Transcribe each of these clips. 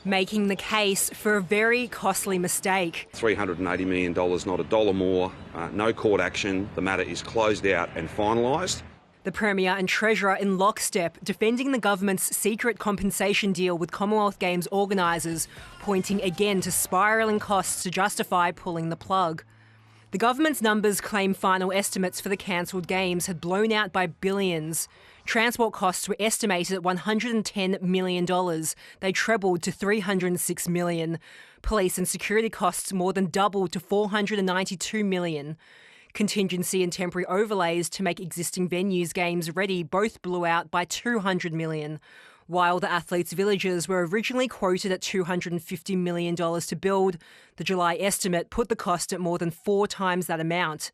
making the case for a very costly mistake. $380 million, not a dollar more, no court action. The matter is closed out and finalised. The Premier and Treasurer in lockstep, defending the government's secret compensation deal with Commonwealth Games organisers, pointing again to spiralling costs to justify pulling the plug. The government's numbers claim final estimates for the cancelled games had blown out by billions. Transport costs were estimated at $110 million. They trebled to $306 million. Police and security costs more than doubled to $492 million. Contingency and temporary overlays to make existing venues games ready both blew out by $200 million. While the athletes' villages were originally quoted at $250 million to build, the July estimate put the cost at more than 4 times that amount.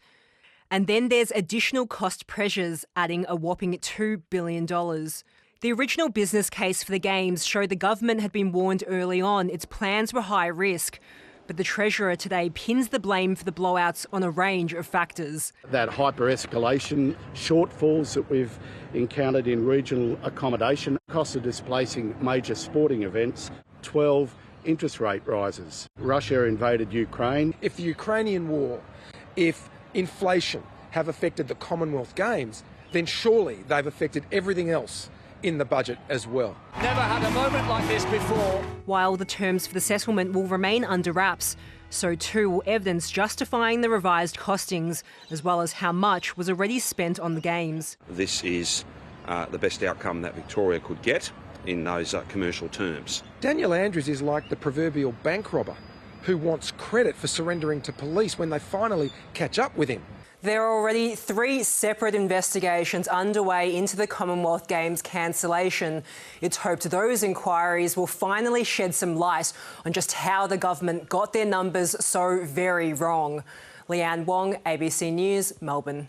And then there's additional cost pressures, adding a whopping $2 billion. The original business case for the Games showed the government had been warned early on its plans were high risk. But the Treasurer today pins the blame for the blowouts on a range of factors. That hyper-escalation, shortfalls that we've encountered in regional accommodation, cost of displacing major sporting events, 12 interest rate rises. Russia invaded Ukraine. If the Ukrainian war, if inflation have affected the Commonwealth Games, then surely they've affected everything else in the budget as well. Never had a moment like this before. While the terms for the settlement will remain under wraps, so too will evidence justifying the revised costings, as well as how much was already spent on the Games. This is the best outcome that Victoria could get in those commercial terms. Daniel Andrews is like the proverbial bank robber who wants credit for surrendering to police when they finally catch up with him. There are already 3 separate investigations underway into the Commonwealth Games cancellation. It's hoped those inquiries will finally shed some light on just how the government got their numbers so very wrong. Leanne Wong, ABC News, Melbourne.